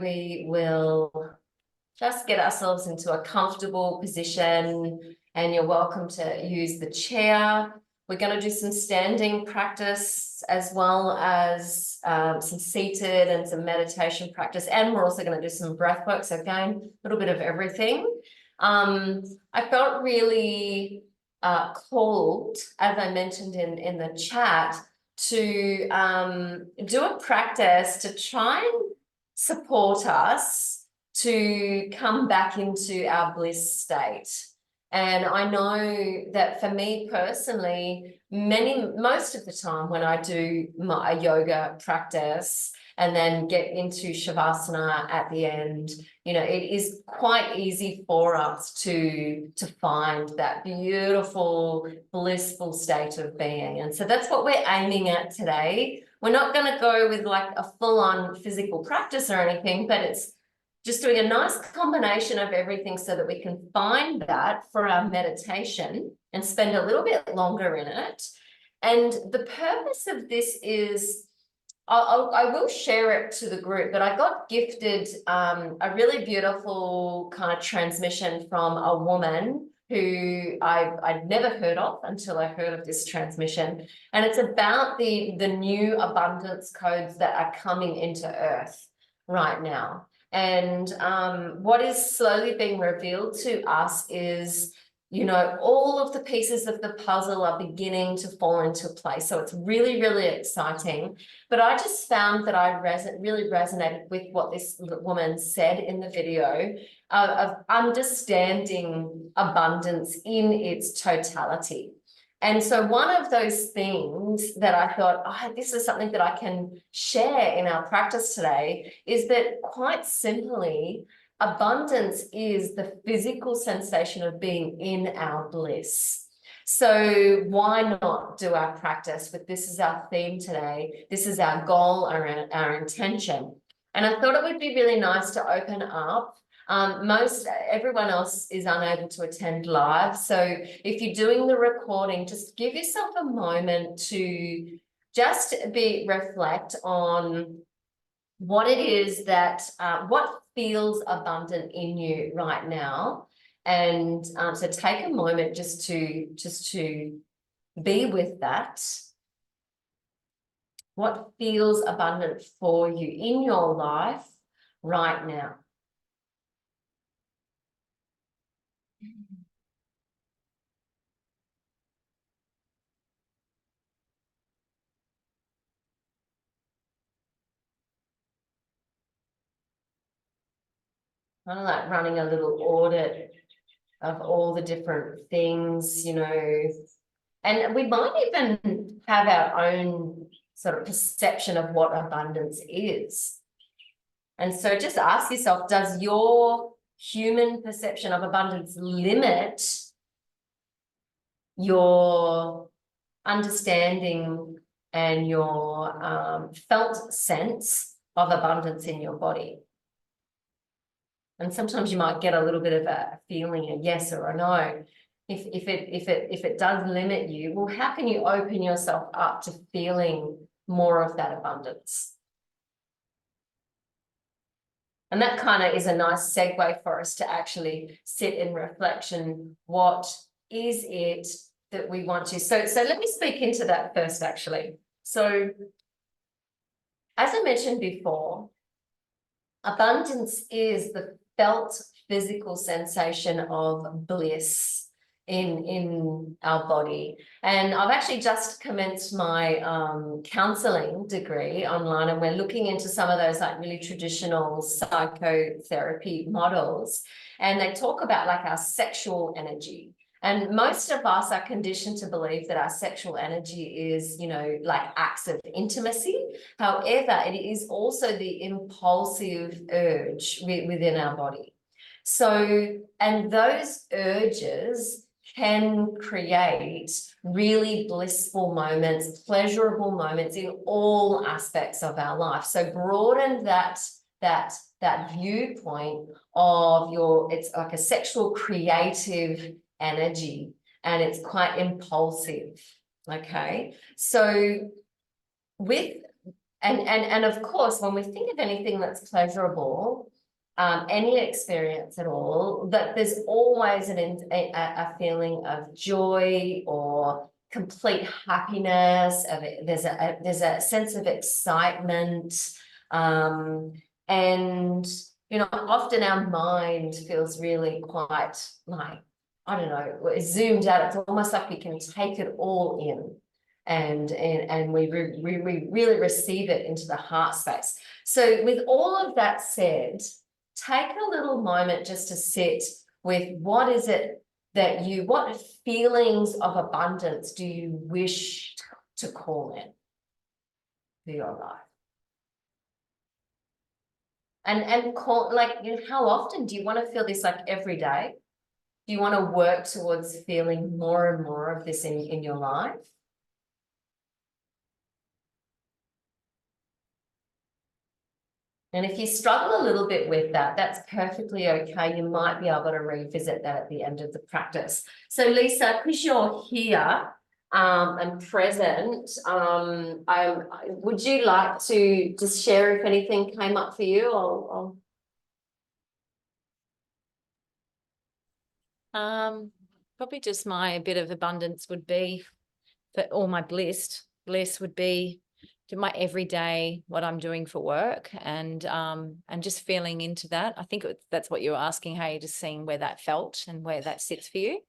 we will just get ourselves into a comfortable position, and you're welcome to use the chair. We're going to do some standing practice as well as some seated and some meditation practice. And we're also going to do some breath work. So again, a little bit of everything. I felt really called, as I mentioned in the chat, to do a practice to try and support us to come back into our bliss state. And I know that for me personally, most of the time when I do my yoga practice and then get into Shavasana at the end, you know, it is quite easy for us to find that beautiful, blissful state of being. And so that's what we're aiming at today. We're not going to go with like a full-on physical practice or anything, but it's just doing a nice combination of everything so that we can find that for our meditation and spend a little bit longer in it. And the purpose of this is, I will share it to the group, but I got gifted a really beautiful kind of transmission from a woman who I'd never heard of until I heard of this transmission. And it's about the new abundance codes that are coming into Earth right now. And what is slowly being revealed to us is, you know, all of the pieces of the puzzle are beginning to fall into place. So it's really, really exciting. But I just found that I really resonated with what this woman said in the video of understanding abundance in its totality. And so one of those things that I thought, oh, this is something that I can share in our practice today is that quite simply, abundance is the physical sensation of being in our bliss. So why not do our practice with this is our theme today. This is our goal, our intention. And I thought it would be really nice to open up. Everyone else is unable to attend live. So if you're doing the recording, just give yourself a moment to just reflect on what it is that, what feels abundant in you right now. And so take a moment just to be with that. What feels abundant for you in your life right now? Kind of like running a little audit of all the different things, you know, and we might even have our own sort of perception of what abundance is. And so just ask yourself, does your human perception of abundance limit your understanding and your felt sense of abundance in your body? And sometimes you might get a little bit of a feeling, a yes or a no. If it does limit you, well, how can you open yourself up to feeling more of that abundance? And that kind of is a nice segue for us to actually sit in reflection. What is it that we want to? So let me speak into that first, actually. So as I mentioned before, abundance is the felt physical sensation of bliss in our body. And I've actually just commenced my counseling degree online, and we're looking into some of those like really traditional psychotherapy models, and they talk about like our sexual energy. And most of us are conditioned to believe that our sexual energy is, you know, like acts of intimacy. However, it is also the impulsive urge within our body. So, and those urges can create really blissful moments, pleasurable moments in all aspects of our life. So broaden that viewpoint of it's like a sexual creative energy, and it's quite impulsive. Okay, so with And of course, when we think of anything that's pleasurable, any experience at all, that there's always a feeling of joy or complete happiness. There's a sense of excitement, and often our mind feels really quite like, I don't know, zoomed out. It's almost like we can take it all in. And we really receive it into the heart space. So with all of that said, take a little moment just to sit with what is it that what feelings of abundance do you wish to call in for your life? And call, like, how often do you want to feel this, like every day? Do you want to work towards feeling more and more of this in your life? And if you struggle a little bit with that, that's perfectly okay. You might be able to revisit that at the end of the practice. So Lisa, because you're here and present, would you like to just share if anything came up for you? Probably just my bit of abundance would be or my bliss would be to my everyday, what I'm doing for work, and just feeling into that. I think that's what you were asking, hey, just seeing where that felt and where that sits for you.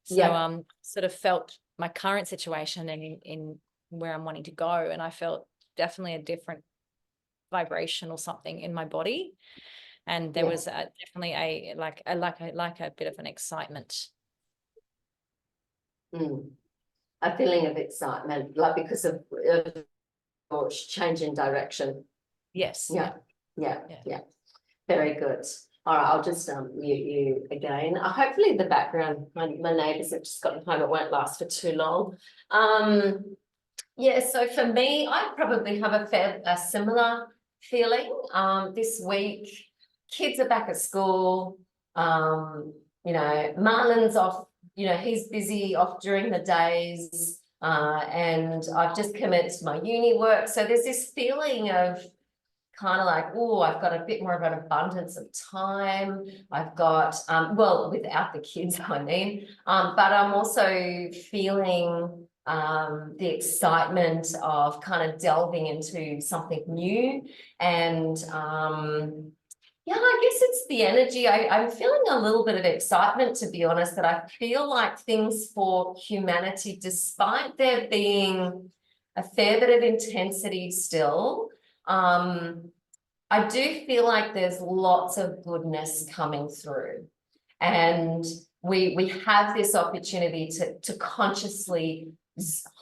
So yeah. Sort of felt my current situation and in where I'm wanting to go, and I felt definitely a different vibration or something in my body, and there was definitely a bit of an excitement. A feeling of excitement, like because of change in direction. Yes. Yeah. Very good. All right, I'll just mute you again. Hopefully the background, my neighbours have just gotten home. It won't last for too long. Yeah, so for me, I probably have a similar feeling. This week, kids are back at school. Marlon's off, he's busy off during the days. And I've just commenced my uni work. So there's this feeling of kind of like, oh, I've got a bit more of an abundance of time. I've got, well, without the kids, I mean, but I'm also feeling the excitement of kind of delving into something new. And yeah, I guess it's the energy. I'm feeling a little bit of excitement, to be honest, that I feel like things for humanity, despite there being a fair bit of intensity still, I do feel like there's lots of goodness coming through, and we have this opportunity to consciously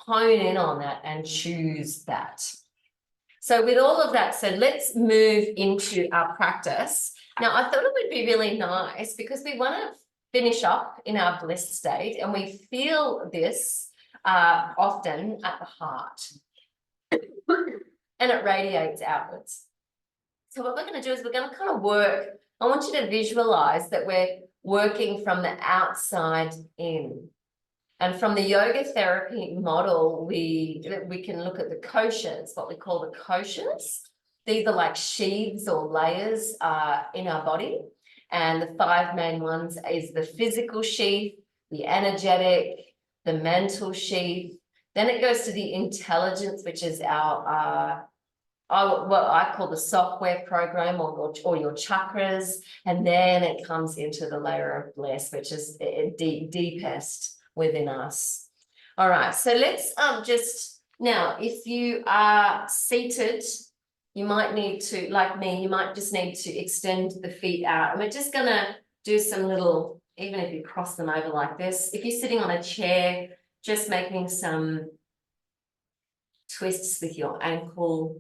hone in on that and choose that. So with all of that said, let's move into our practice. Now, I thought it would be really nice because we want to finish up in our bliss state, and we feel this often at the heart. And it radiates outwards. So what we're going to do is we're going to kind of work. I want you to visualize that we're working from the outside in. And from the yoga therapy model, we can look at the koshas, what we call the koshas. These are like sheaths or layers in our body. And the 5 main ones is the physical sheath, the energetic, the mental sheath. Then it goes to the intelligence, which is our what I call the software program or your chakras. And then it comes into the layer of bliss, which is deepest within us. All right, so let's just now, if you are seated, you might need to, like me, you might just need to extend the feet out. And we're just going to do some little, even if you cross them over like this, if you're sitting on a chair, just making some twists with your ankle.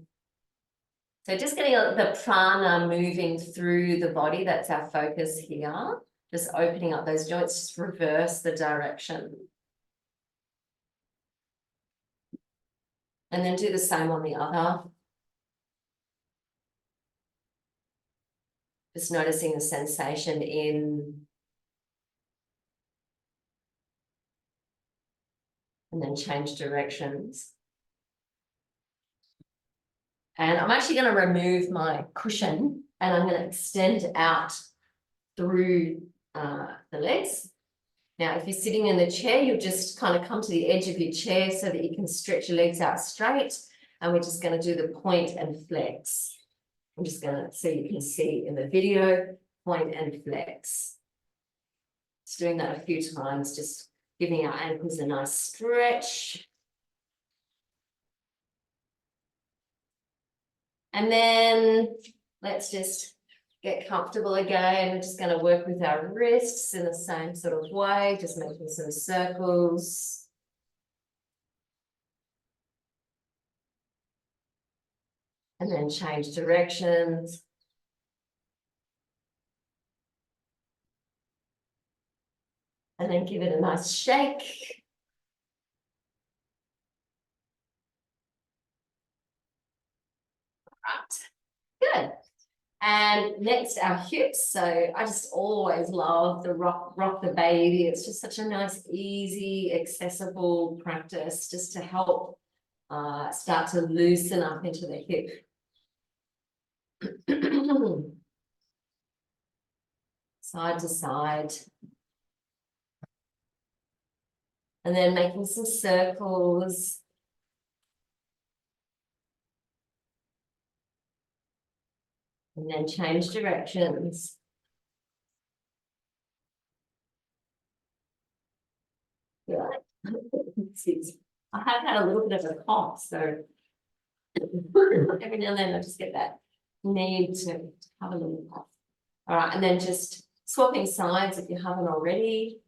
So just getting the prana moving through the body, that's our focus here. Just opening up those joints, just reverse the direction. And then do the same on the other. Just noticing the sensation in. And then change directions. And I'm actually going to remove my cushion and I'm going to extend out through the legs. Now, if you're sitting in the chair, you'll just kind of come to the edge of your chair so that you can stretch your legs out straight. And we're just going to do the point and flex. I'm just going to, so you can see in the video, point and flex. Just doing that a few times, just giving our ankles a nice stretch. And then let's just get comfortable again. We're just going to work with our wrists in the same sort of way, just making some circles. And then change directions. And then give it a nice shake. Right, good. And next, our hips. So I just always love the rock the baby. It's just such a nice, easy, accessible practice just to help start to loosen up into the hip. Side to side. And then making some circles. And then change directions. Good. I have had a little bit of a cough, so every now and then I just get that need to have a little cough. All right, and then just swapping sides if you haven't already.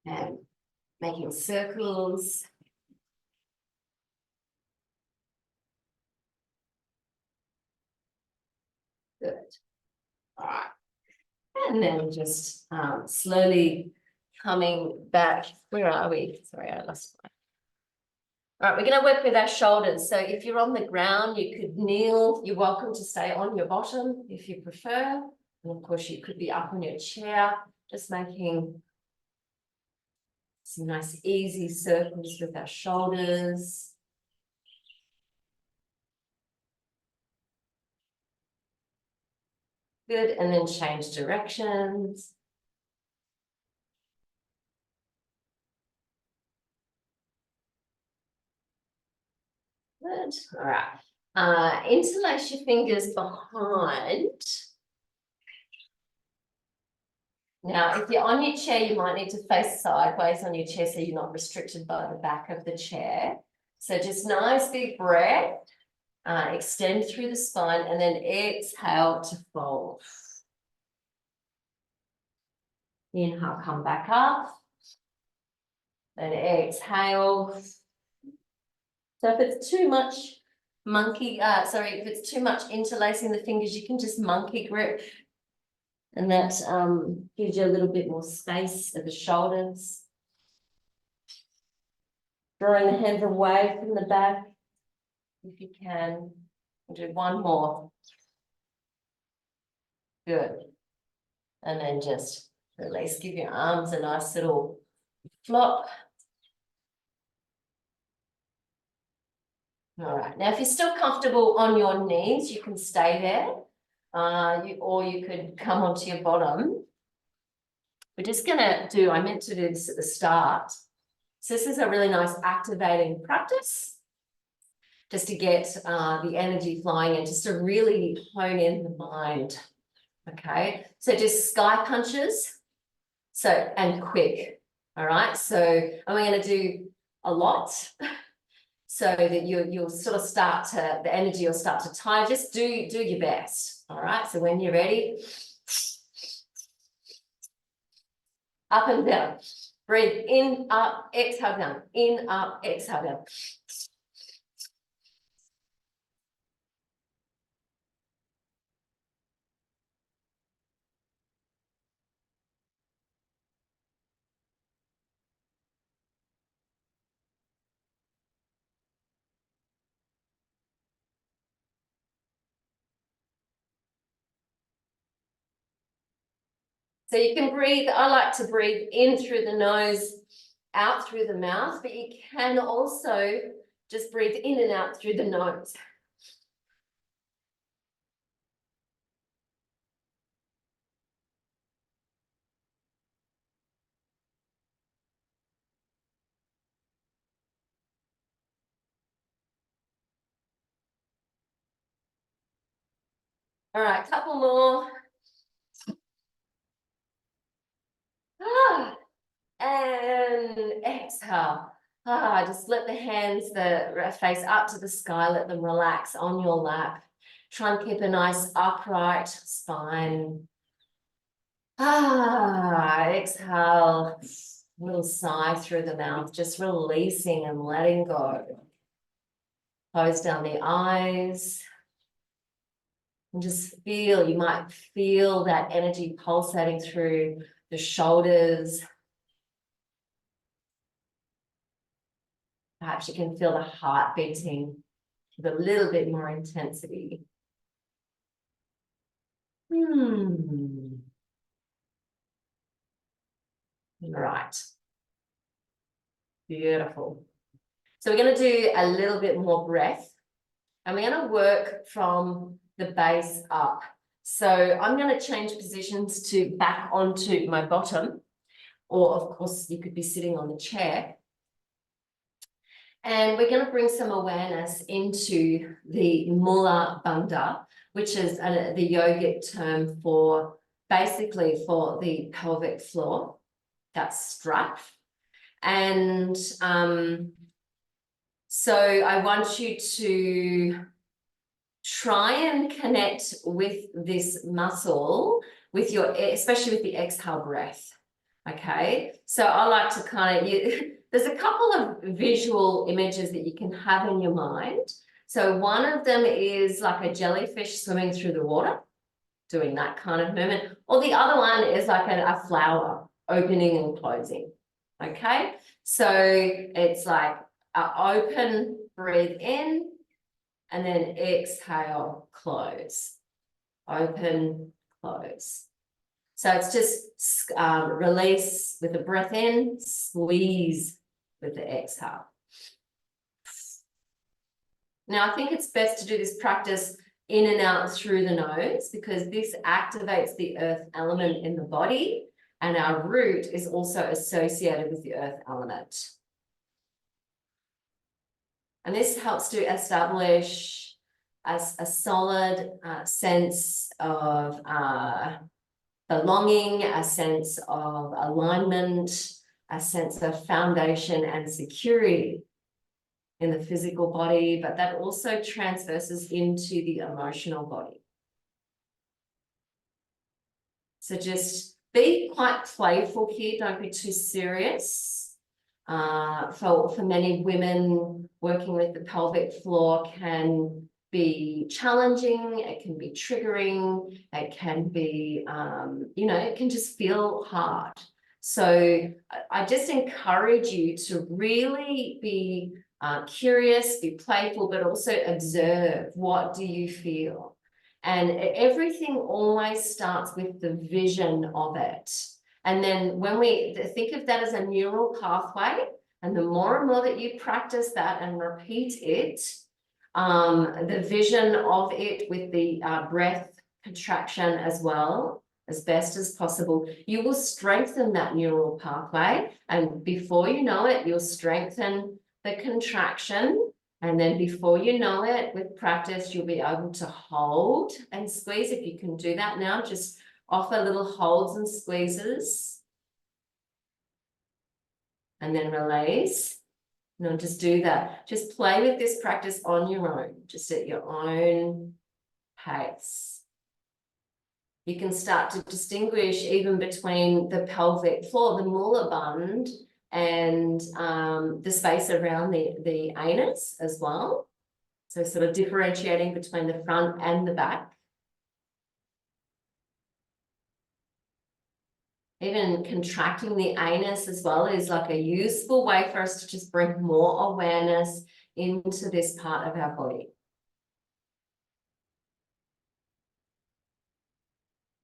And making circles. Good. All right. And then just slowly coming back. Where are we? Sorry, I lost my. All right, we're going to work with our shoulders. So if you're on the ground, you could kneel. You're welcome to stay on your bottom if you prefer. And of course, you could be up on your chair, just making some nice easy circles with our shoulders. Good, and then change directions. Good, all right. Interlace your fingers behind. Now, if you're on your chair, you might need to face sideways on your chair so you're not restricted by the back of the chair. So just nice big breath, extend through the spine and then exhale to fold. Inhale, come back up. Then exhale. So if it's too much if it's too much interlacing the fingers, you can just monkey grip. And that gives you a little bit more space at the shoulders. Drawing the hands away from the back, if you can. We'll do one more. Good. And then just release, give your arms a nice little flop. All right, now if you're still comfortable on your knees, you can stay there. Or you could come onto your bottom. We're just gonna do, I meant to do this at the start. So this is a really nice activating practice, just to get the energy flowing and just to really hone in the mind. Okay, so just sky punches. So, and quick. All right, so and we're going to do a lot so that you'll sort of start to, the energy will start to tire. Just do your best. All right, so when you're ready, up and down. Breathe in, up, exhale down. In, up, exhale down. So you can breathe. I like to breathe in through the nose, out through the mouth, but you can also just breathe in and out through the nose. All right, couple more. And exhale. Just let the hands face up to the sky, let them relax on your lap. Try and keep a nice upright spine. Exhale. Little sigh through the mouth, just releasing and letting go. Close down the eyes. And just feel, you might feel that energy pulsating through the shoulders. Perhaps you can feel the heart beating with a little bit more intensity. Right. Beautiful. So we're going to do a little bit more breath, and we're going to work from the base up. So I'm going to change positions to back onto my bottom, or of course you could be sitting on the chair. And we're going to bring some awareness into the Mula Bandha, which is the yogic term for basically for the pelvic floor, that strap. And so I want you to try and connect with this muscle with your, especially with the exhale breath. Okay, so I like to kind of, there's a couple of visual images that you can have in your mind. So one of them is like a jellyfish swimming through the water, doing that kind of movement. Or the other one is like a flower opening and closing. Okay, so it's like open, breathe in, and then exhale, close. Open, close. So it's just release with the breath in, squeeze with the exhale. Now, I think it's best to do this practice in and out through the nose, because this activates the earth element in the body, and our root is also associated with the earth element. And this helps to establish a solid sense of belonging, a sense of alignment, a sense of foundation and security in the physical body, but that also transverses into the emotional body. So just be quite playful here, don't be too serious. For many women, working with the pelvic floor can be challenging, it can be triggering, it can be, it can just feel hard. So I just encourage you to really be curious, be playful, but also observe, what do you feel? And everything always starts with the vision of it. And then when we think of that as a neural pathway, and the more and more that you practice that and repeat it, the vision of it with the breath contraction as well, as best as possible, you will strengthen that neural pathway. And before you know it, you'll strengthen the contraction. And then before you know it, with practice, you'll be able to hold and squeeze. If you can do that now, just offer little holds and squeezes. And then release. No, just do that. Just play with this practice on your own, just at your own pace. You can start to distinguish even between the pelvic floor, the Mula Bandha, and the space around the anus as well. So sort of differentiating between the front and the back. Even contracting the anus as well is like a useful way for us to just bring more awareness into this part of our body.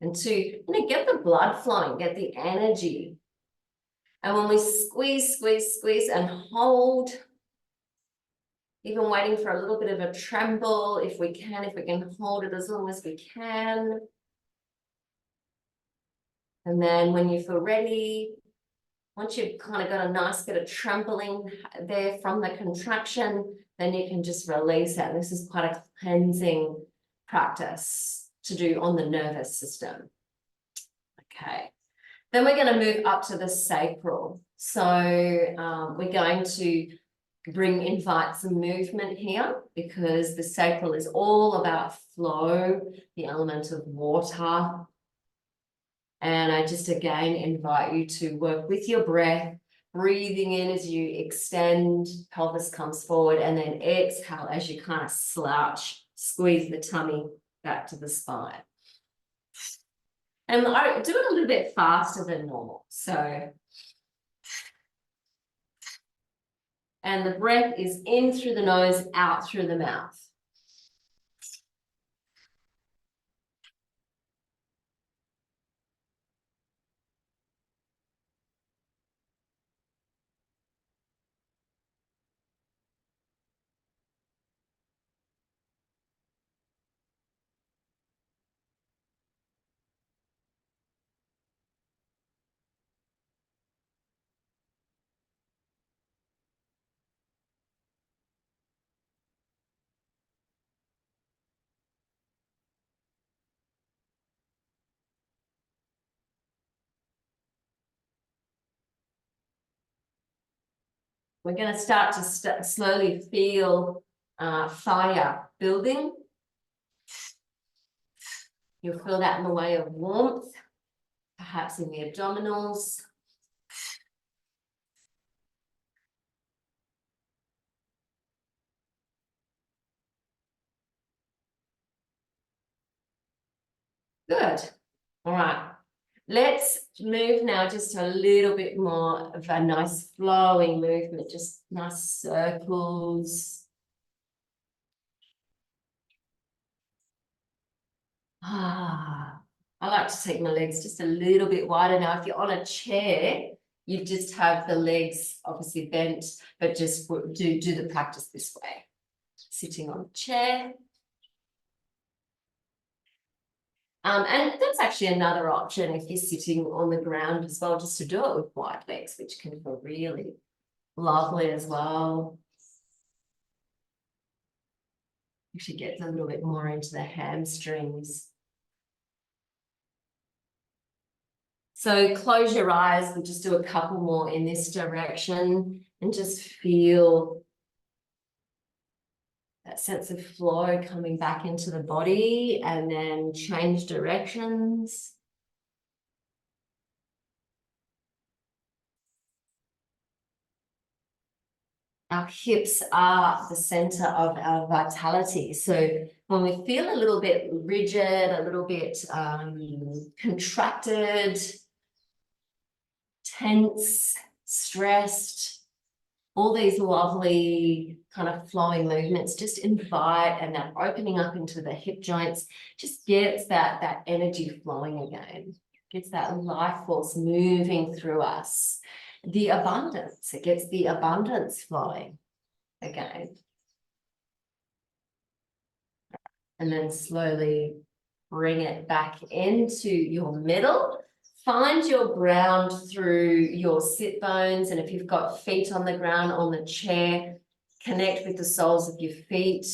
And to get the blood flowing, get the energy. And when we squeeze, squeeze, squeeze and hold, even waiting for a little bit of a tremble, if we can hold it as long as we can. And then when you feel ready, once you've kind of got a nice bit of trembling there from the contraction, then you can just release it. And this is quite a cleansing practice to do on the nervous system. Okay. Then we're going to move up to the sacral. So we're going to invite some movement here, because the sacral is all about flow, the element of water. And I just again invite you to work with your breath, breathing in as you extend, pelvis comes forward, and then exhale as you kind of slouch, squeeze the tummy back to the spine. And I do it a little bit faster than normal. So, and the breath is in through the nose, out through the mouth. We're going to start to slowly feel fire building. You'll feel that in the way of warmth, perhaps in the abdominals. Good. All right. Let's move now just a little bit more of a nice flowing movement, just nice circles. I like to take my legs just a little bit wider. Now, if you're on a chair, you just have the legs obviously bent, but just do the practice this way. Sitting on a chair. And that's actually another option if you're sitting on the ground as well, just to do it with wide legs, which can feel really lovely as well. Actually gets a little bit more into the hamstrings. So close your eyes and just do a couple more in this direction and just feel that sense of flow coming back into the body, and then change directions. Our hips are the center of our vitality. So when we feel a little bit rigid, a little bit contracted, tense, stressed, all these lovely kind of flowing movements just invite, and that opening up into the hip joints just gets that energy flowing again, gets that life force moving through us. The abundance, it gets the abundance flowing again. And then slowly bring it back into your middle. Find your ground through your sit bones, and if you've got feet on the ground on the chair, connect with the soles of your feet.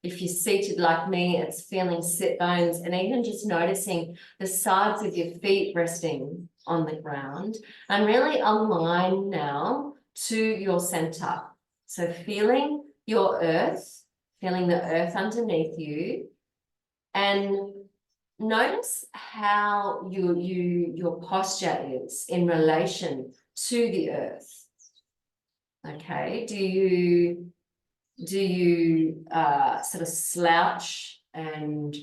If you're seated like me, it's feeling sit bones, and even just noticing the sides of your feet resting on the ground, and really align now to your center. So feeling your earth, feeling the earth underneath you, and notice how your posture is in relation to the earth. Okay, do you sort of slouch and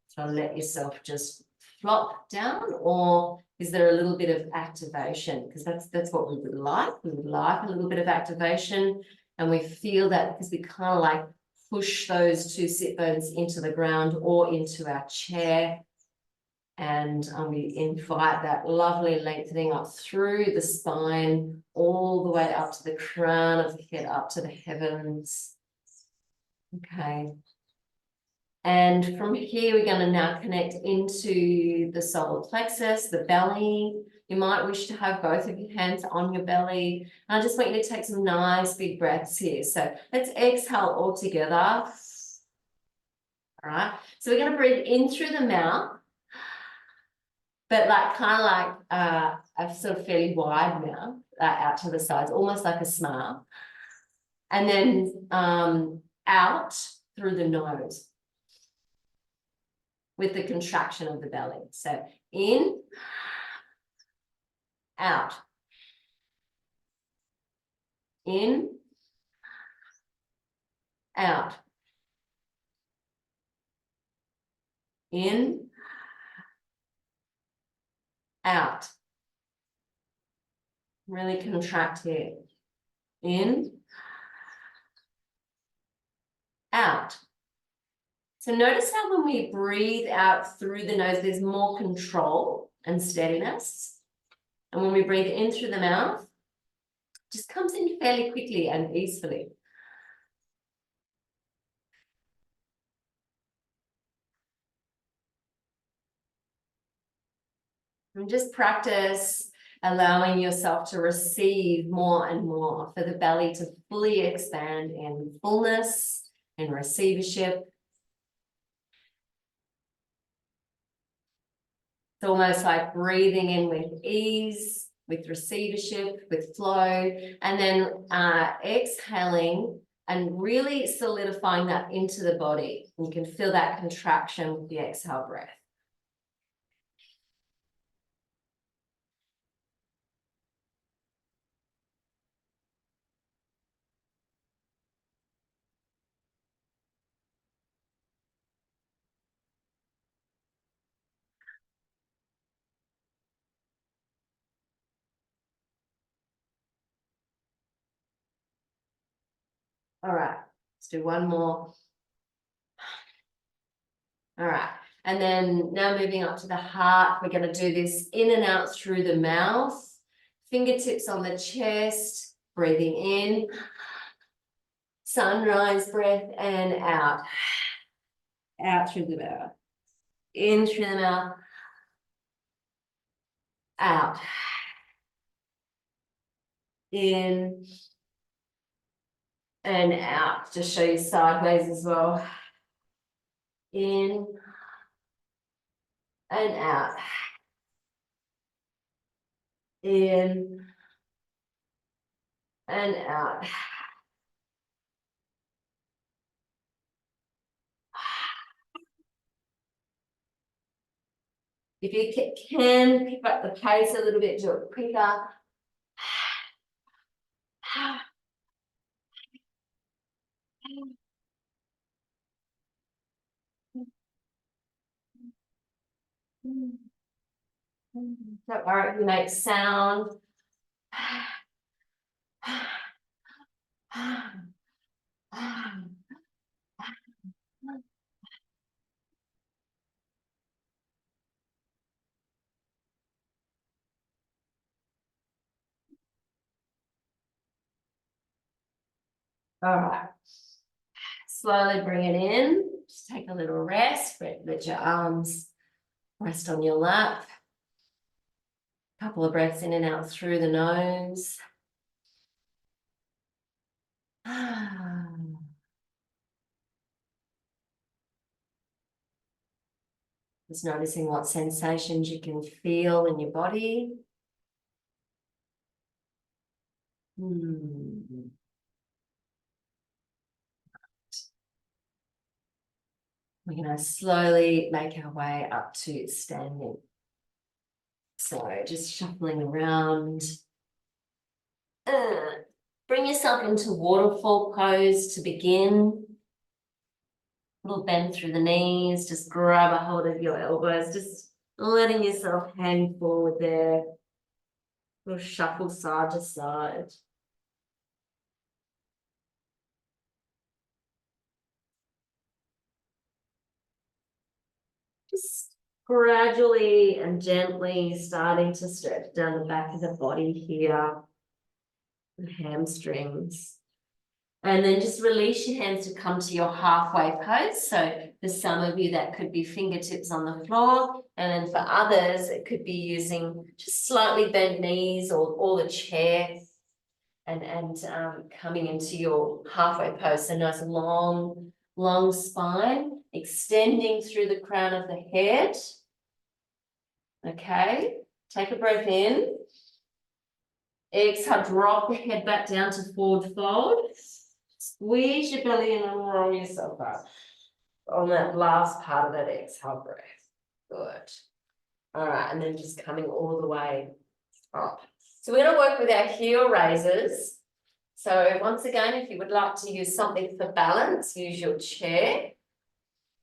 sort of let yourself just flop down, or is there a little bit of activation? Because that's what we would like. We would like a little bit of activation, and we feel that because we kind of like push those two sit bones into the ground or into our chair. And we invite that lovely lengthening up through the spine, all the way up to the crown of the head, up to the heavens. Okay. And from here, we're going to now connect into the solar plexus, the belly. You might wish to have both of your hands on your belly. And I just want you to take some nice big breaths here. So let's exhale all together. All right. So we're going to breathe in through the mouth, but like kind of like a sort of fairly wide mouth out to the sides, almost like a smile. And then out through the nose with the contraction of the belly. So in, out, in, out, in, out. Really contract here. In, out. So notice how when we breathe out through the nose, there's more control and steadiness. And when we breathe in through the mouth, it just comes in fairly quickly and easily. And just practice allowing yourself to receive more and more, for the belly to fully expand in fullness and receivership. It's almost like breathing in with ease, with receivership, with flow, and then exhaling and really solidifying that into the body. You can feel that contraction with the exhale breath. All right, let's do one more. All right, and then now moving up to the heart, we're going to do this in and out through the mouth, fingertips on the chest, breathing in, sunrise breath, and out. Out through the mouth, in through the mouth, out, in, and out. Just show you sideways as well. In and out. In and out. If you can pick up the pace a little bit, do it quicker. Don't worry if you make sound. All right. Slowly bring it in. Just take a little rest. Let your arms rest on your lap. Couple of breaths in and out through the nose. Just noticing what sensations you can feel in your body. We're going to slowly make our way up to standing. So just shuffling around. Bring yourself into waterfall pose to begin. Little bend through the knees. Just grab a hold of your elbows. Just letting yourself hang forward there. Little shuffle side to side. Just gradually and gently starting to stretch down the back of the body here, the hamstrings. And then just release your hands to come to your halfway pose. So for some of you, that could be fingertips on the floor. And then for others, it could be using just slightly bent knees or the chair and coming into your halfway pose. So nice long spine, extending through the crown of the head. Okay, take a breath in. Exhale, drop the head back down to forward fold. Squeeze your belly in and roll yourself up on that last part of that exhale breath. Good. All right, and then just coming all the way up. So we're going to work with our heel raisers. So once again, if you would like to use something for balance, use your chair.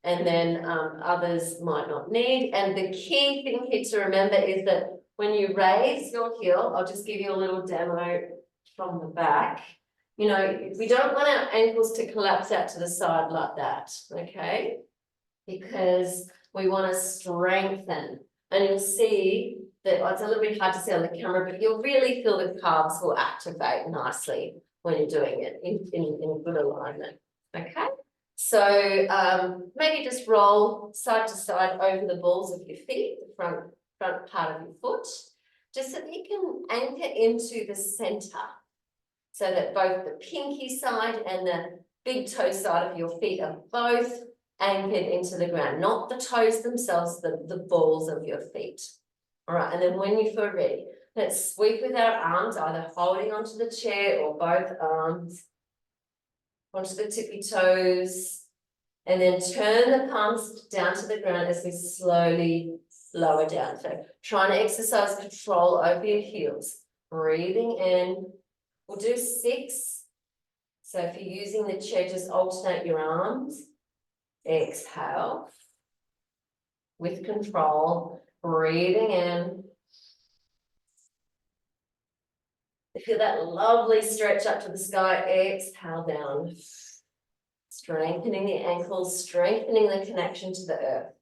And then others might not need. And the key thing here to remember is that when you raise your heel, I'll just give you a little demo from the back. You know, we don't want our ankles to collapse out to the side like that, okay? Because we want to strengthen. And you'll see that it's a little bit hard to see on the camera, but you'll really feel the calves will activate nicely when you're doing it in good alignment, okay? So maybe just roll side to side over the balls of your feet, the front part of your foot, just so that you can anchor into the center, so that both the pinky side and the big toe side of your feet are both anchored into the ground, not the toes themselves, the balls of your feet. All right, and then when you feel ready, let's sweep with our arms, either holding onto the chair or both arms onto the tippy toes, and then turn the palms down to the ground as we slowly lower down. So trying to exercise control over your heels. Breathing in. We'll do 6. So if you're using the chair, just alternate your arms. Exhale. With control. Breathing in. Feel that lovely stretch up to the sky. Exhale down. Strengthening the ankles, strengthening the connection to the earth.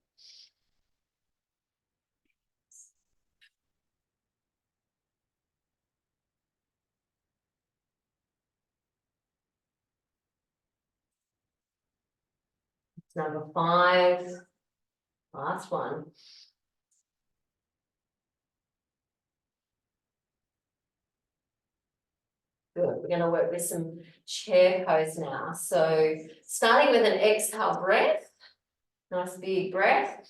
Number 5, last one. Good, we're going to work with some chair pose now. So starting with an exhale breath, nice big breath.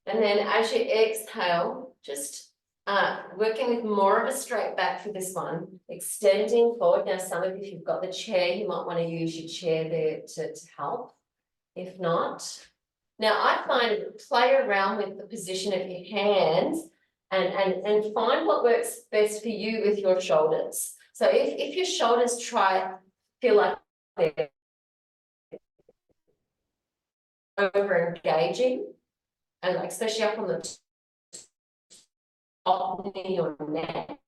And then as you exhale, just working with more of a straight back for this one, extending forward. Now, some of you, if you've got the chair, you might want to use your chair there to help. If not, now I find play around with the position of your hands and find what works best for you with your shoulders. So if your shoulders feel like they're over engaging, and like especially up on the top of your neck,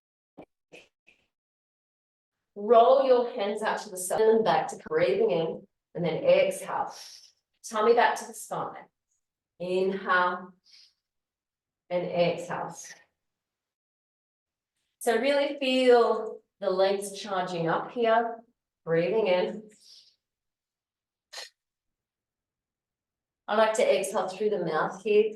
roll your hands out to the side and back to breathing in, and then exhale. Tummy back to the spine. Inhale and exhale. So really feel the legs charging up here. Breathing in. I like to exhale through the mouth here.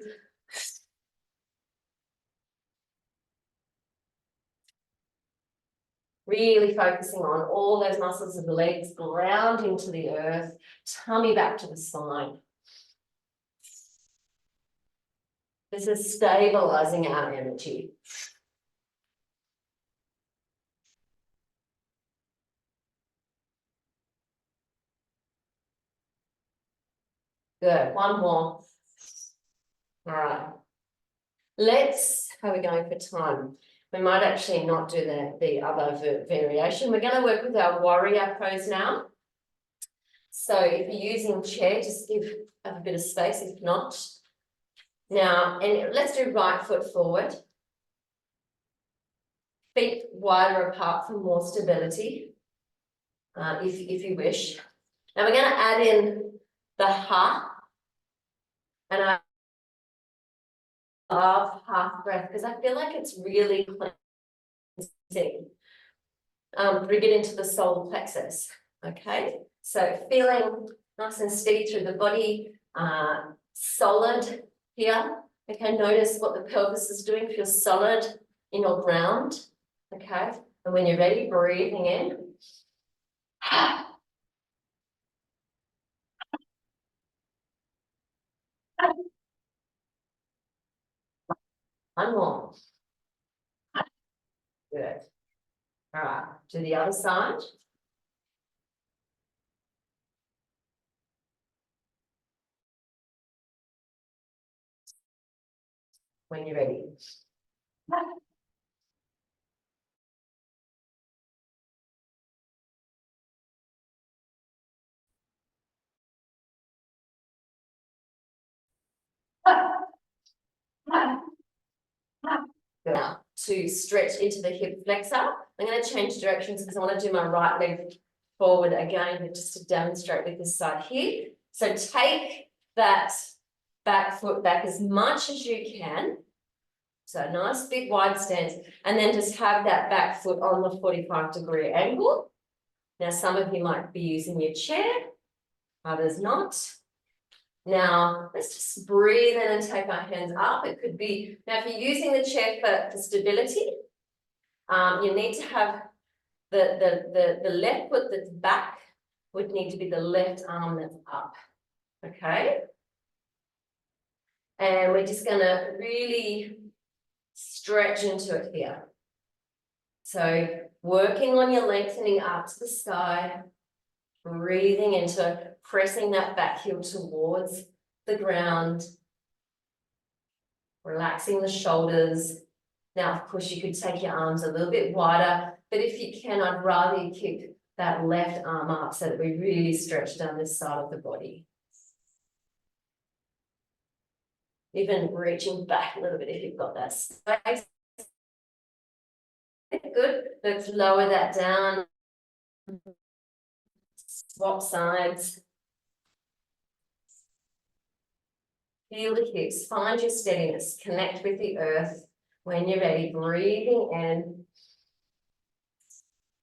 Really focusing on all those muscles of the legs, grounding to the earth, tummy back to the spine. This is stabilizing our energy. Good, one more. All right. How are we going for time? We might actually not do the other variation. We're going to work with our warrior pose now. So if you're using chair, just have a bit of space. If not, now, and let's do right foot forward. Feet wider apart for more stability, if you wish. Now we're going to add in the ha and love half breath because I feel like it's really cleansing. Bring it into the solar plexus. Okay, so feeling nice and steady through the body, solid here. Okay, notice what the pelvis is doing. Feel solid in your ground. Okay, and when you're ready, breathing in. One more. Good. All right, to the other side. When you're ready. Now, to stretch into the hip flexor, I'm going to change directions because I want to do my right leg forward again, just to demonstrate with this side here. So take that back foot back as much as you can. So nice big wide stance, and then just have that back foot on the 45-degree angle. Now, some of you might be using your chair, others not. Now, let's just breathe in and take our hands up. It could be, now if you're using the chair for stability, you need to have the left foot that's back would need to be the left arm that's up, okay? And we're just gonna really stretch into it here. So working on your lengthening up to the sky, breathing into pressing that back heel towards the ground, relaxing the shoulders. Now, of course, you could take your arms a little bit wider, but if you can, I'd rather you keep that left arm up so that we really stretch down this side of the body. Even reaching back a little bit if you've got that space. Good. Let's lower that down. Swap sides. Feel the hips. Find your steadiness. Connect with the earth. When you're ready, breathing in.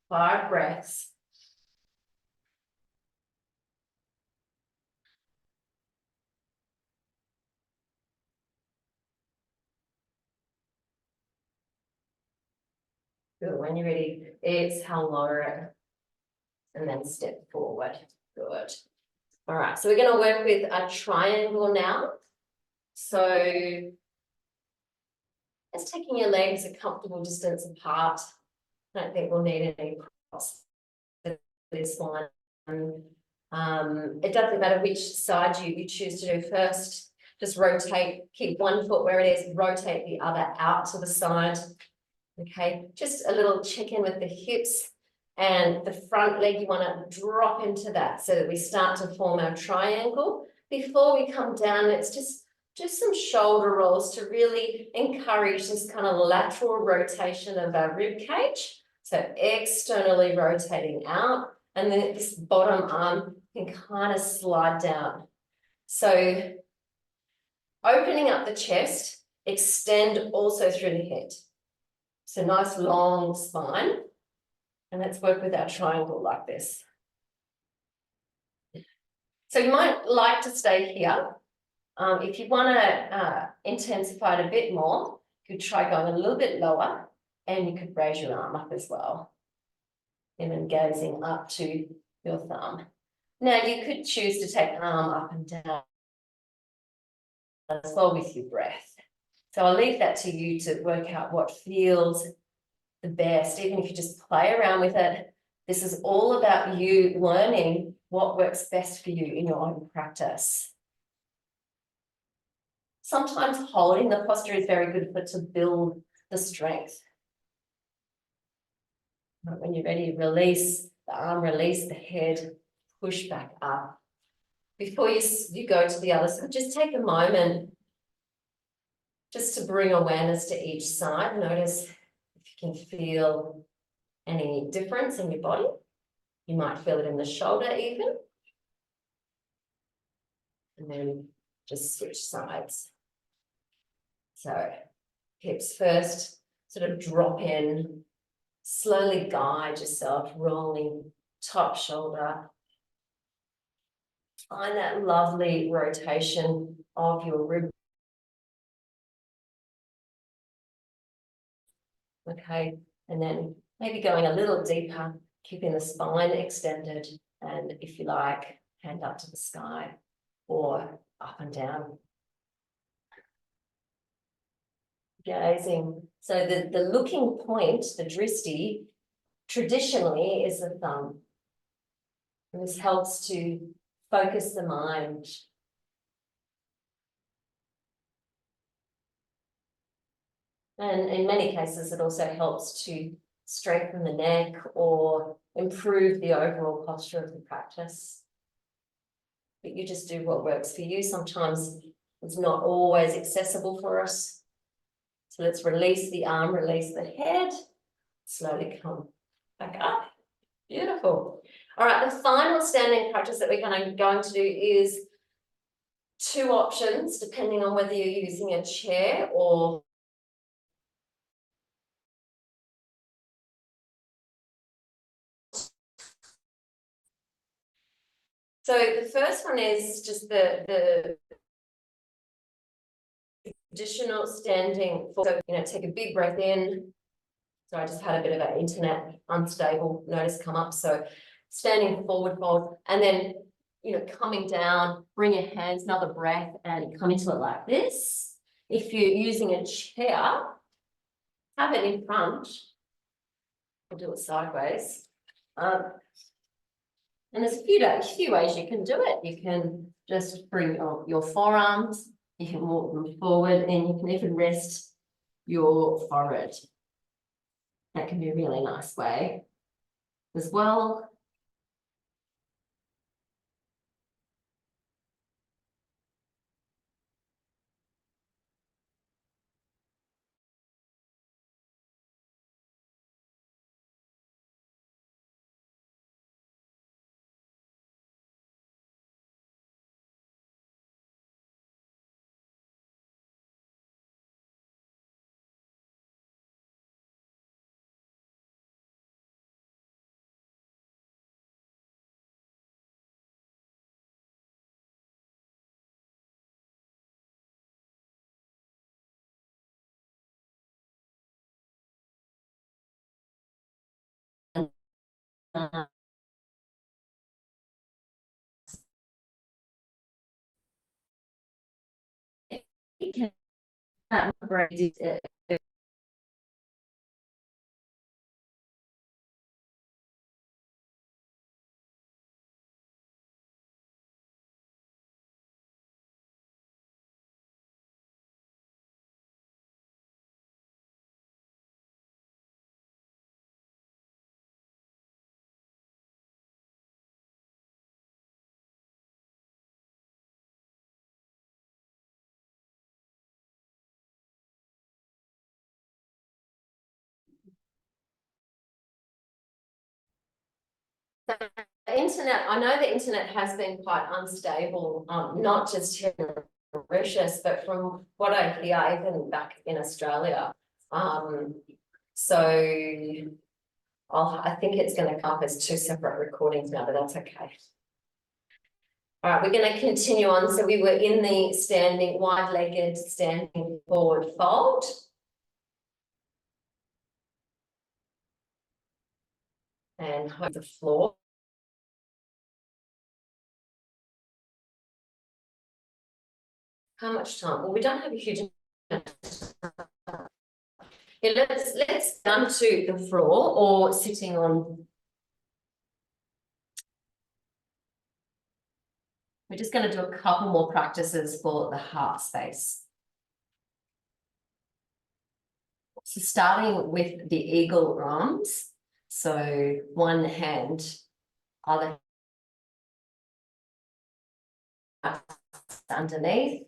5 breaths. Good. When you're ready, exhale, lower it. And then step forward. Good. All right, so we're going to work with a triangle now. So just taking your legs a comfortable distance apart. I don't think we'll need any cross for this one. It doesn't matter which side you choose to do first. Just rotate, keep one foot where it is, rotate the other out to the side. Okay, just a little check in with the hips and the front leg. You want to drop into that so that we start to form our triangle. Before we come down, let's just do some shoulder rolls to really encourage this kind of lateral rotation of our rib cage. So externally rotating out, and then this bottom arm can kind of slide down. So opening up the chest, extend also through the head. So nice long spine. And let's work with our triangle like this. So you might like to stay here. If you want to intensify it a bit more, you could try going a little bit lower, and you could raise your arm up as well. And then gazing up to your thumb. Now you could choose to take an arm up and down as well with your breath. So I'll leave that to you to work out what feels the best, even if you just play around with it. This is all about you learning what works best for you in your own practice. Sometimes holding the posture is very good for to build the strength. When you're ready, release the arm, release the head, push back up. Before you go to the other side, just take a moment just to bring awareness to each side. Notice if you can feel any difference in your body. You might feel it in the shoulder even. And then just switch sides. So hips first, sort of drop in, slowly guide yourself, rolling top shoulder. Find that lovely rotation of your rib. Okay, and then maybe going a little deeper, keeping the spine extended, and if you like, hand up to the sky or up and down. Gazing. So the looking point, the drishti, traditionally is the thumb. And this helps to focus the mind. And in many cases, it also helps to strengthen the neck or improve the overall posture of the practice. But you just do what works for you. Sometimes it's not always accessible for us. So let's release the arm, release the head, slowly come back up. Beautiful. All right, the final standing practice that we're going to do is two options, depending on whether you're using a chair or so the first one is just the traditional standing. So, take a big breath in. So I just had a bit of an internet unstable notice come up. So standing forward fold, and then, coming down, bring your hands, another breath, and come into it like this. If you're using a chair, have it in front. We'll do it sideways. And there's a few ways you can do it. You can just bring your forearms, you can walk them forward, and you can even rest your forehead. That can be a really nice way as well. You can breathe it. The internet, I know the internet has been quite unstable, not just here in Mauritius, but from what I hear, even back in Australia. So I think it's going to come up as two separate recordings now, but that's okay. All right, we're going to continue on. So we were in the standing, wide-legged, standing forward fold. And hold the floor. How much time? Well, we don't have a huge amount of time. Yeah, let's down to the floor or sitting on. We're just going to do a couple more practices for the heart space. So starting with the eagle arms. So one hand, other underneath.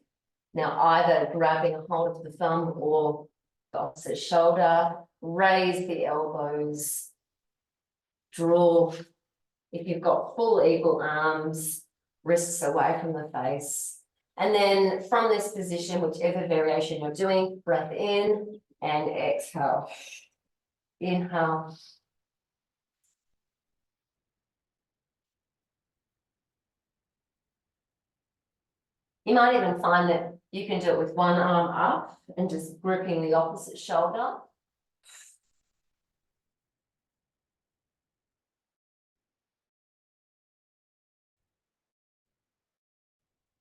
Now either grabbing a hold of the thumb or the opposite shoulder, raise the elbows, draw. If you've got full eagle arms, wrists away from the face, And then from this position, whichever variation you're doing, breath in and exhale. Inhale. You might even find that you can do it with one arm up and just gripping the opposite shoulder.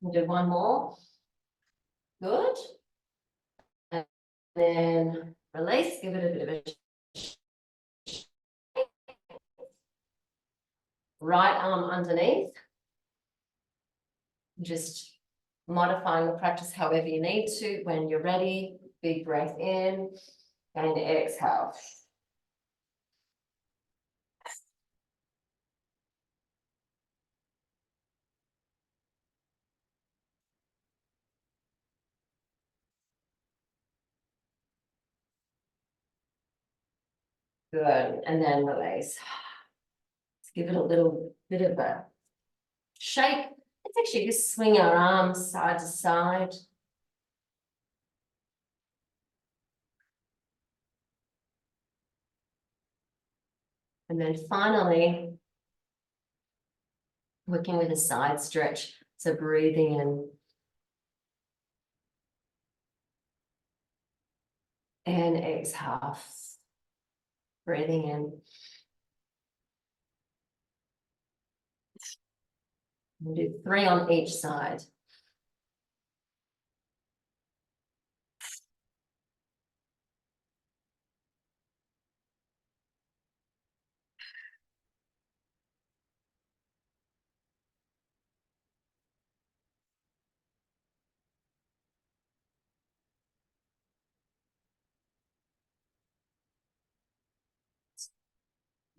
We'll do one more. Good. And then release, give it a bit of a right arm underneath. Just modifying the practice however you need to. When you're ready, big breath in and exhale. Good, and then release. Let's give it a little bit of a shake. Let's actually just swing our arms side to side. And then finally, working with a side stretch. So breathing in. And exhale. Breathing in. We'll do 3 on each side.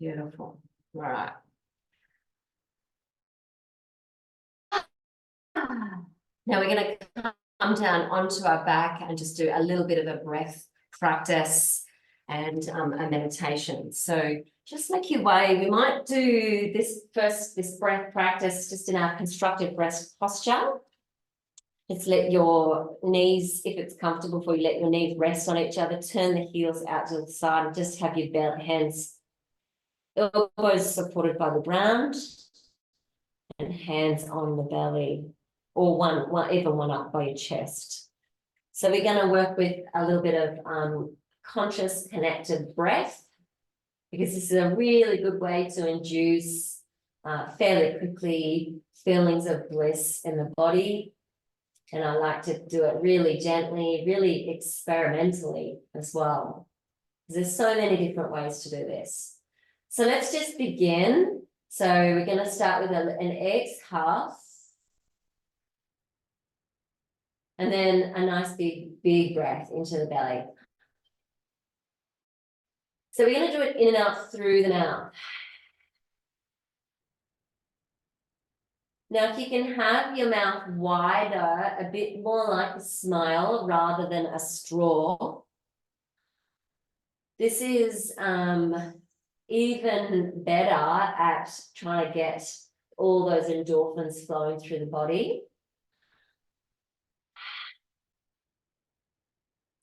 Beautiful. All right. Now we're going to come down onto our back and just do a little bit of a breath practice and a meditation. So just make your way. We might do this breath practice just in our constructive breast posture. Just let your knees, if it's comfortable for you, let your knees rest on each other. Turn the heels out to the side and just have your hands, elbows supported by the ground and hands on the belly, or even one up by your chest. So we're going to work with a little bit of conscious connected breath, because this is a really good way to induce fairly quickly feelings of bliss in the body. And I like to do it really gently, really experimentally as well. There's so many different ways to do this. So let's just begin. So we're going to start with an exhale. And then a nice big breath into the belly. So we're going to do it in and out through the mouth. Now, if you can have your mouth wider, a bit more like a smile rather than a straw. This is even better at trying to get all those endorphins flowing through the body.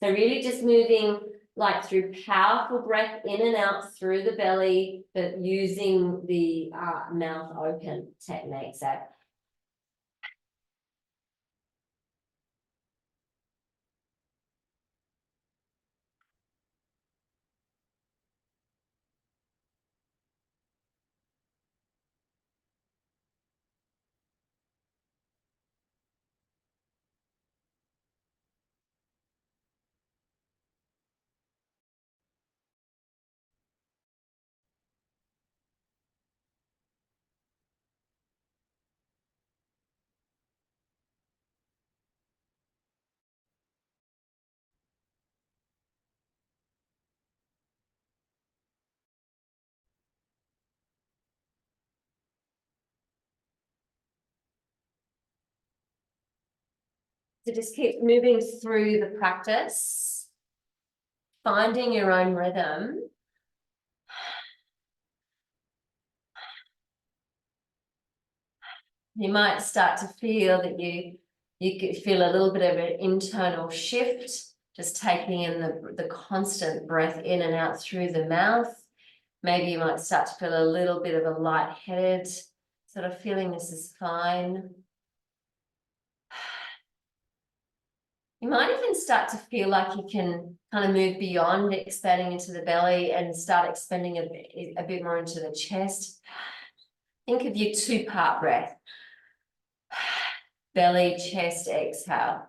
So really just moving like through powerful breath in and out through the belly, but using the mouth open technique. So just keep moving through the practice, finding your own rhythm. You might start to feel that you You could feel a little bit of an internal shift, just taking in the constant breath in and out through the mouth. Maybe you might start to feel a little bit of a lightheaded, sort of feeling this is fine. You might even start to feel like you can kind of move beyond expanding into the belly and start expanding a bit more into the chest. Think of your 2-part breath. Belly, chest, exhale.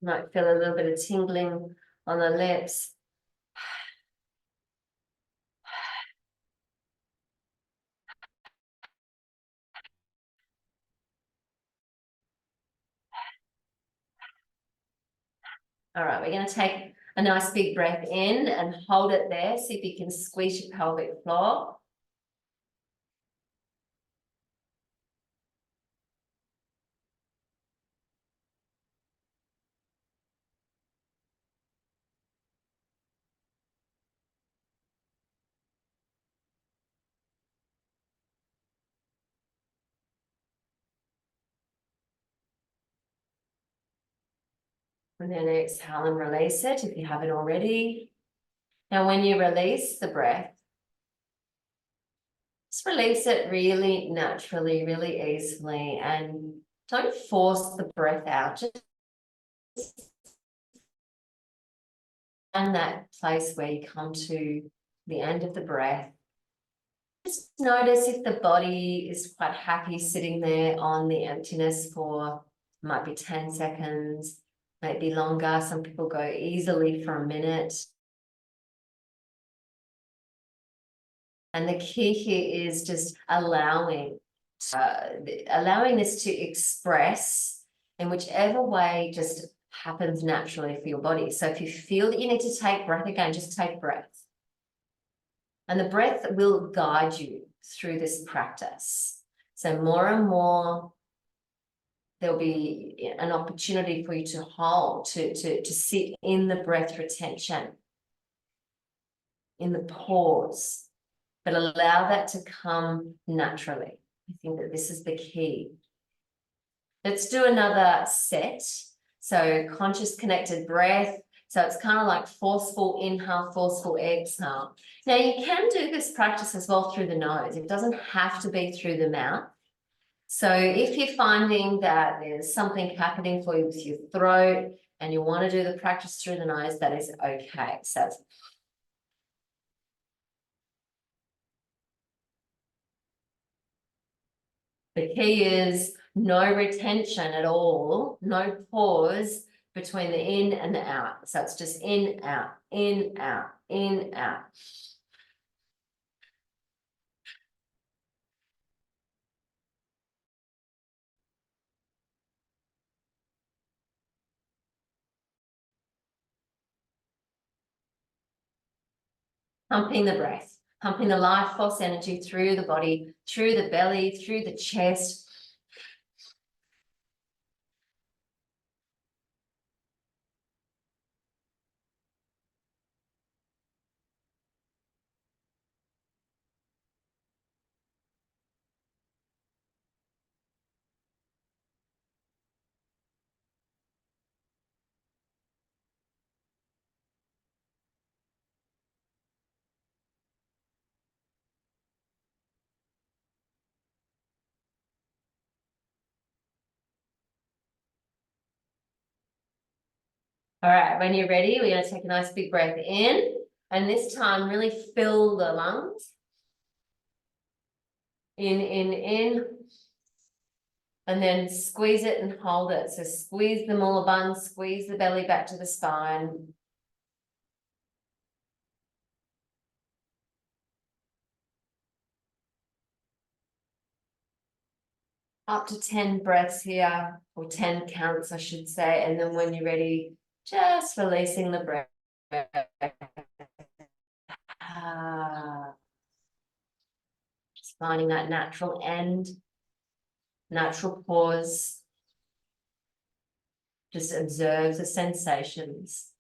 Might feel a little bit of tingling on the lips. All right, we're going to take a nice big breath in and hold it there. See if you can squeeze your pelvic floor. And then exhale and release it if you haven't already. Now, when you release the breath, just release it really naturally, really easily, and don't force the breath out. Just find that place where you come to the end of the breath. Just notice if the body is quite happy sitting there on the emptiness for, might be 10 seconds, might be longer. Some people go easily for a minute. And the key here is just allowing this to express in whichever way just happens naturally for your body. So if you feel that you need to take breath again, just take breath. And the breath will guide you through this practice. So more and more, there'll be an opportunity for you to hold, to sit in the breath retention, in the pause, but allow that to come naturally. I think that this is the key. Let's do another set. So conscious connected breath. So it's kind of like forceful inhale, forceful exhale. Now you can do this practice as well through the nose. It doesn't have to be through the mouth. So if you're finding that there's something happening for you with your throat and you want to do the practice through the nose, that is okay. So the key is no retention at all, no pause between the in and the out. So it's just in, out, in, out, in, out. Pumping the breath, pumping the life force energy through the body, through the belly, through the chest. All right, when you're ready, we're going to take a nice big breath in, and this time really fill the lungs. In, and then squeeze it and hold it. So squeeze the molar bun, squeeze the belly back to the spine. Up to 10 breaths here, or 10 counts, I should say. And then when you're ready, just releasing the breath. Just finding that natural end. Natural pause. Just observe the sensations.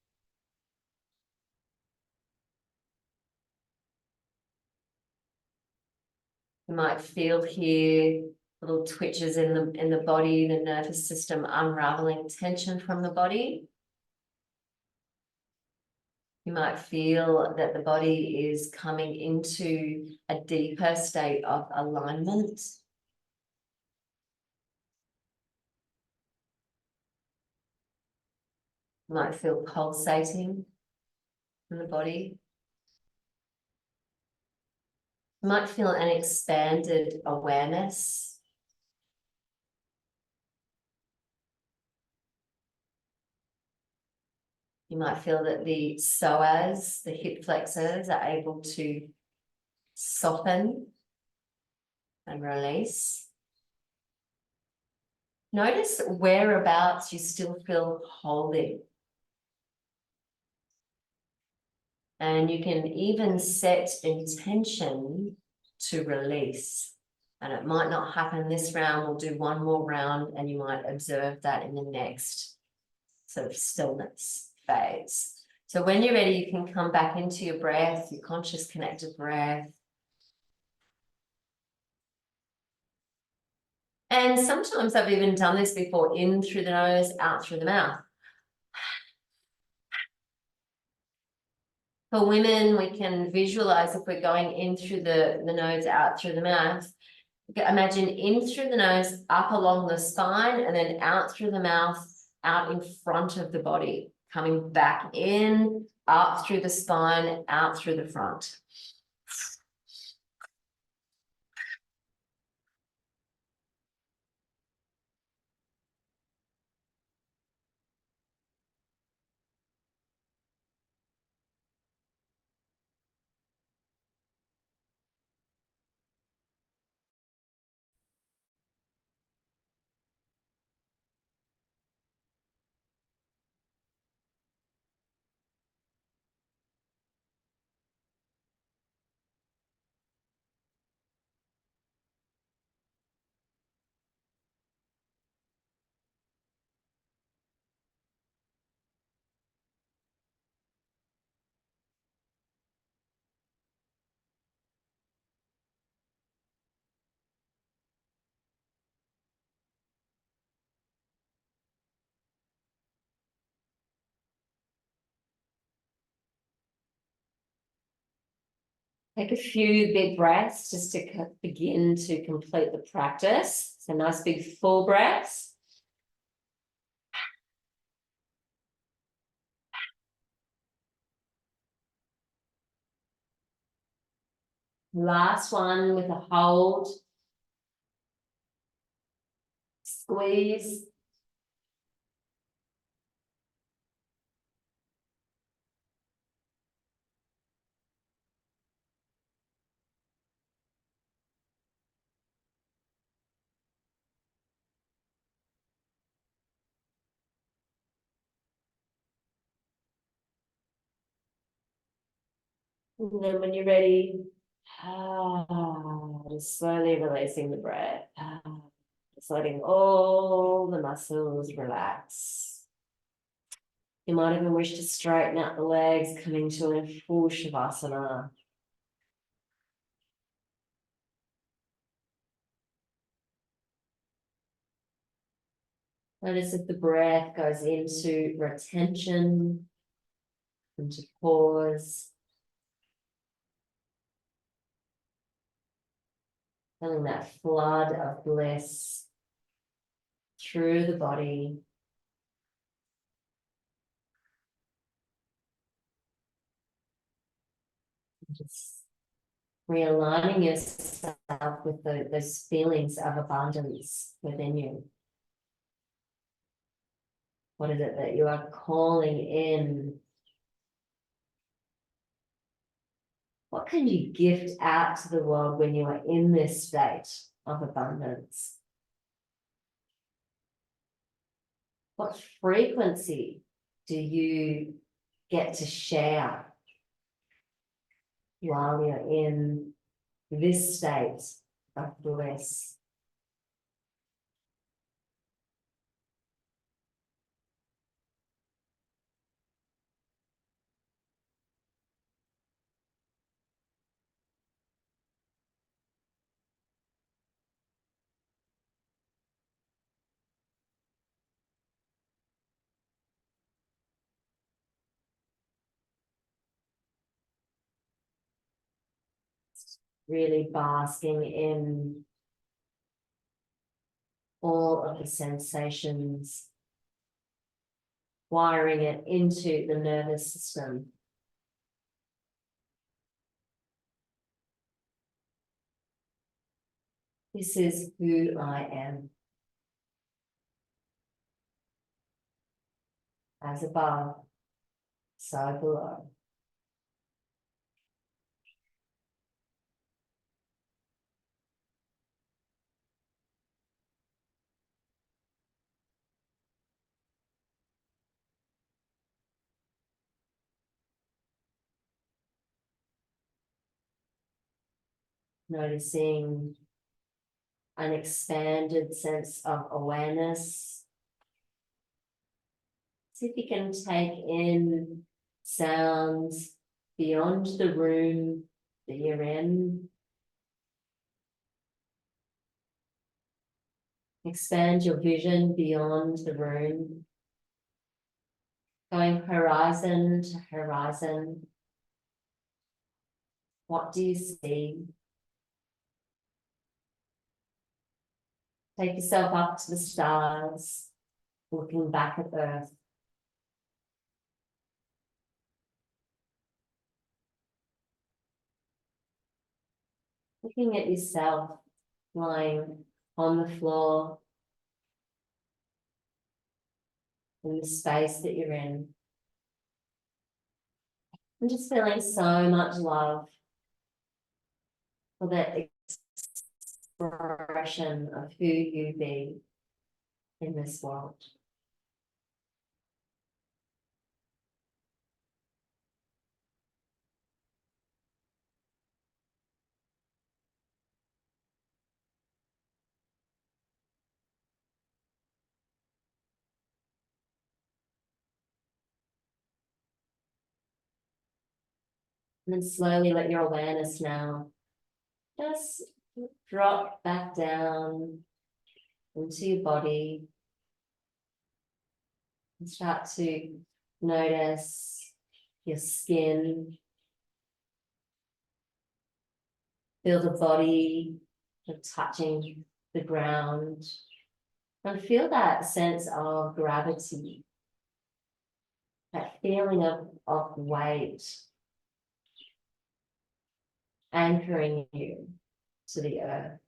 You might feel here little twitches in the body, the nervous system unraveling tension from the body. You might feel that the body is coming into a deeper state of alignment. You might feel pulsating in the body. You might feel an expanded awareness. You might feel that the psoas, the hip flexors, are able to soften and release. Notice whereabouts you still feel holding. And you can even set intention to release. And it might not happen this round. We'll do one more round and you might observe that in the next sort of stillness phase. So when you're ready, you can come back into your breath, your conscious connected breath. And sometimes I've even done this before, in through the nose, out through the mouth. For women, we can visualize if we're going in through the nose, out through the mouth. Imagine in through the nose, up along the spine, and then out through the mouth, out in front of the body. Coming back in, up through the spine, out through the front. Take a few big breaths just to begin to complete the practice. So nice big full breaths. Last one with a hold. Squeeze. And then when you're ready, just slowly releasing the breath. Just letting all the muscles relax. You might even wish to straighten out the legs, coming to a full shavasana. Notice if the breath goes into retention, into pause. Feeling that flood of bliss through the body. Just realigning yourself with those feelings of abundance within you. What is it that you are calling in? What can you gift out to the world when you are in this state of abundance? What frequency do you get to share while you're in this state of bliss? really basking in all of the sensations, wiring it into the nervous system. This is who I am. As above, so below. Noticing an expanded sense of awareness. See if you can take in sounds beyond the room that you're in. Expand your vision beyond the room. Going horizon to horizon. What do you see? Take yourself up to the stars, looking back at Earth. Looking at yourself lying on the floor in the space that you're in. And just feeling so much love for that expression of who you be in this world. And then slowly let your awareness now just drop back down into your body and start to notice your skin. Feel the body touching the ground and feel that sense of gravity, that feeling of weight anchoring you to the earth.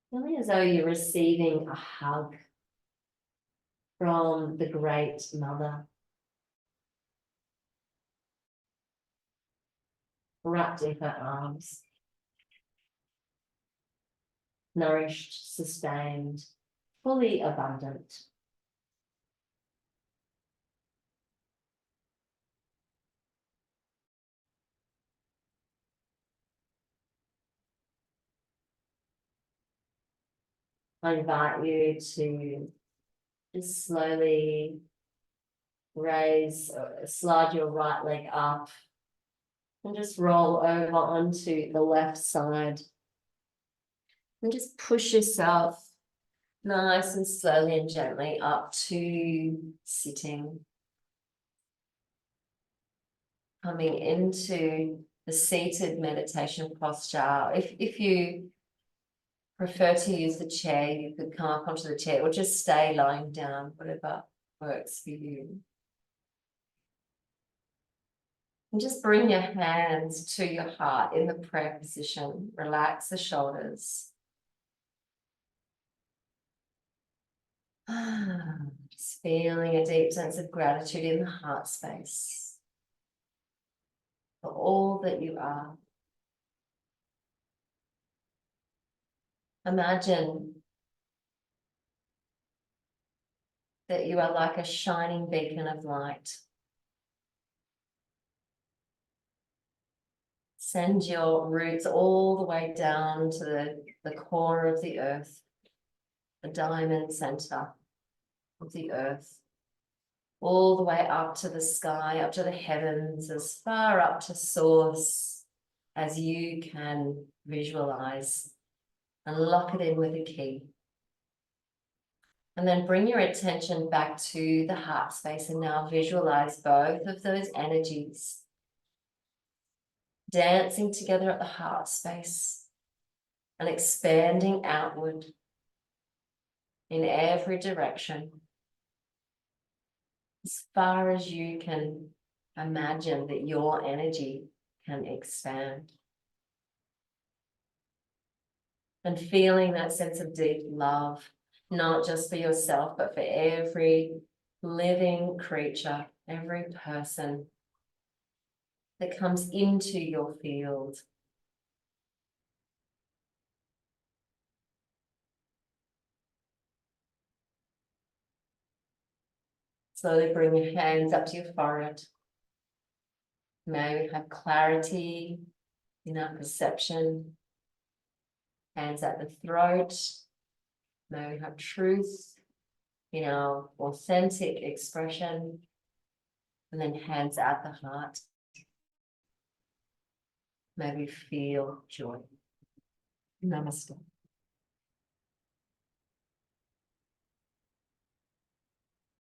Feeling as though you're receiving a hug from the Great Mother, wrapped in her arms, nourished, sustained, fully abundant. I invite you to just slowly raise, slide your right leg up and just roll over onto the left side. And just push yourself nice and slowly and gently up to sitting. Coming into the seated meditation posture. If you prefer to use the chair, you could come up onto the chair or just stay lying down, whatever works for you. And just bring your hands to your heart in the prayer position. Relax the shoulders. Just feeling a deep sense of gratitude in the heart space for all that you are. Imagine that you are like a shining beacon of light. Send your roots all the way down to the core of the earth, the diamond center of the earth, all the way up to the sky, up to the heavens, as far up to source as you can visualize, and lock it in with a key. And then bring your attention back to the heart space and now visualize both of those energies dancing together at the heart space and expanding outward in every direction as far as you can imagine that your energy can expand. And feeling that sense of deep love, not just for yourself, but for every living creature, every person that comes into your field. Slowly bring your hands up to your forehead. May we have clarity in our perception. Hands at the throat. May we have truth in our authentic expression. And then hands at the heart. May we feel joy. Namaste.